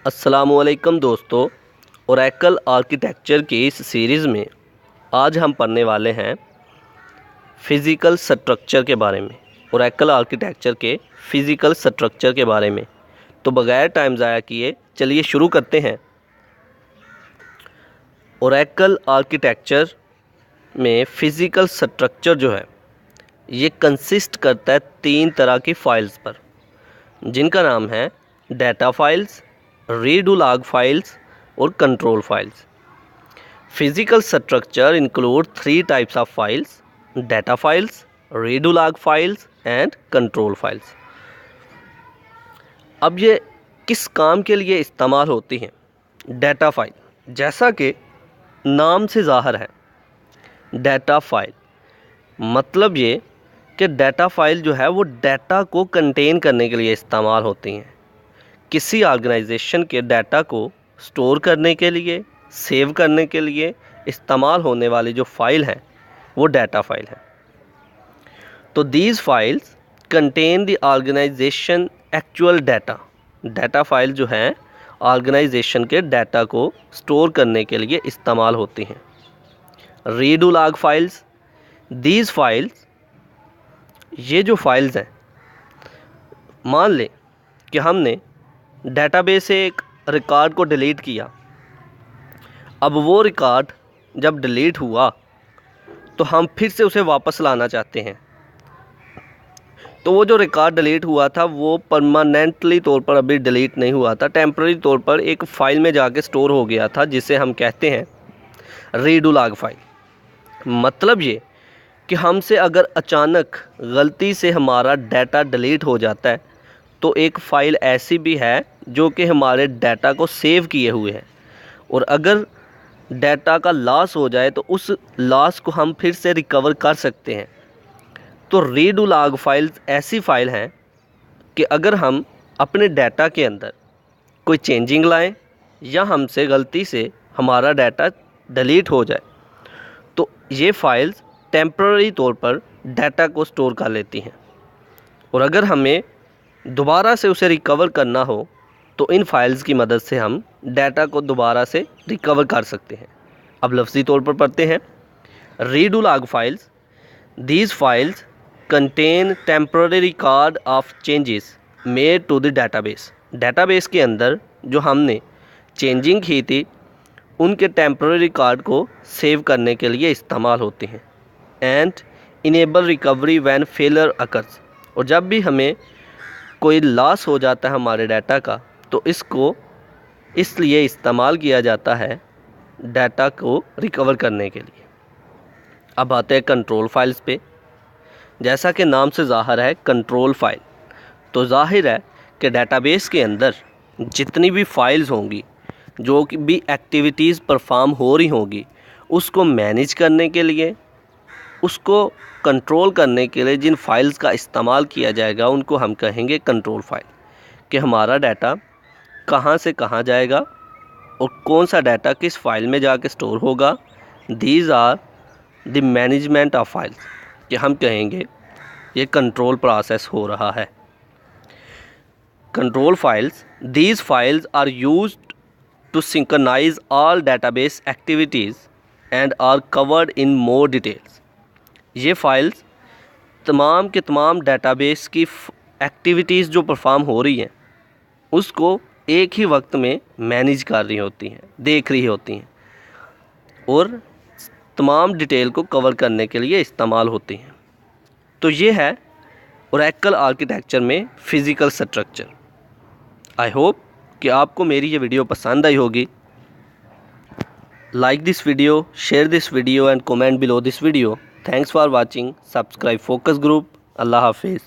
अस्सलामुअलैकुम दोस्तों, Oracle architecture की इस सीरीज़ में आज हम पढ़ने वाले हैं फ़िज़िकल स्ट्रक्चर के बारे में। ओरेकल आर्किटेक्चर के फ़िज़िकल स्ट्रक्चर के बारे में। तो बग़ैर टाइम ज़ाया किए चलिए शुरू करते हैं। ओरेकल आर्किटेक्चर में फ़िज़िकल स्ट्रक्चर जो है ये कंसिस्ट करता है 3 तरह की फ़ाइल्स पर, जिनका नाम है data files, redo log files और control files. Physical structure include 3 types of files: data files, redo log files and control files. अब ये किस काम के लिए इस्तेमाल होती हैं? डाटा फाइल, जैसा कि नाम से ज़ाहिर है, डाटा फाइल मतलब ये कि डाटा फाइल जो है वो डाटा को कंटेन करने के लिए इस्तेमाल होती हैं। किसी ऑर्गेनाइजेशन के डाटा को स्टोर करने के लिए, सेव करने के लिए इस्तेमाल होने वाली जो फाइल है वो डाटा फाइल है। तो these files contain the organisation actual data. Data file जो हैं ऑर्गेनाइजेशन के डाटा को स्टोर करने के लिए इस्तेमाल होती हैं। Read log files, these files, ये जो फाइल्स हैं, मान लें कि हमने डेटाबेस से एक रिकॉर्ड को डिलीट किया। अब वो रिकॉर्ड जब डिलीट हुआ तो हम फिर से उसे वापस लाना चाहते हैं। तो वो जो रिकॉर्ड डिलीट हुआ था वो परमानेंटली तौर पर अभी डिलीट नहीं हुआ था, टेम्पररी तौर पर एक फ़ाइल में जाके स्टोर हो गया था, जिसे हम कहते हैं रीड लॉग फाइल। मतलब ये कि हमसे अगर अचानक गलती से हमारा डाटा डिलीट हो जाता है तो एक फ़ाइल ऐसी भी है जो कि हमारे डाटा को सेव किए हुए है, और अगर डाटा का लॉस हो जाए तो उस लॉस को हम फिर से रिकवर कर सकते हैं। तो रीड लॉग फाइल्स ऐसी फ़ाइल हैं कि अगर हम अपने डाटा के अंदर कोई चेंजिंग लाएं या हमसे गलती से हमारा डाटा डिलीट हो जाए तो ये फ़ाइल्स टेम्पररी तौर पर डाटा को स्टोर कर लेती हैं, और अगर हमें दोबारा से उसे रिकवर करना हो तो इन फाइल्स की मदद से हम डाटा को दोबारा से रिकवर कर सकते हैं। अब लफ्ज़ी तौर पर पढ़ते हैं। Read log files, these files contain temporary record of changes made to the database. Database के अंदर जो हमने चेंजिंग की थी उनके टेम्पररी रिकॉर्ड को सेव करने के लिए इस्तेमाल होते हैं। And enable recovery when failure occurs, और जब भी हमें कोई लॉस हो जाता है हमारे डाटा का तो इसको इसलिए इस्तेमाल किया जाता है डाटा को रिकवर करने के लिए। अब आते हैं कंट्रोल फाइल्स पे। जैसा कि नाम से ज़ाहिर है कंट्रोल फाइल, तो ज़ाहिर है कि डाटाबेस के अंदर जितनी भी फाइल्स होंगी, जो कि भी एक्टिविटीज़ परफॉर्म हो रही होंगी, उसको मैनेज करने के लिए, उसको कंट्रोल करने के लिए जिन फाइल्स का इस्तेमाल किया जाएगा उनको हम कहेंगे कंट्रोल फाइल। कि हमारा डाटा कहाँ से कहाँ जाएगा और कौन सा डाटा किस फाइल में जाके स्टोर होगा। These are the management of files, कि हम कहेंगे ये कंट्रोल प्रोसेस हो रहा है। Control files, these files are used to synchronise all database activities and are covered in more details. ये फाइल्स तमाम के तमाम डाटाबेस की एक्टिविटीज़ जो परफॉर्म हो रही हैं उसको एक ही वक्त में मैनेज कर रही होती हैं, देख रही होती हैं, और तमाम डिटेल को कवर करने के लिए इस्तेमाल होती हैं। तो ये है ओरेकल आर्किटेक्चर में फ़िज़िकल स्ट्रक्चर। आई होप कि आपको मेरी ये वीडियो पसंद आई होगी। Like this video, share this video and comment below this video. Thanks for watching. Subscribe Focus Group. Allah Hafiz.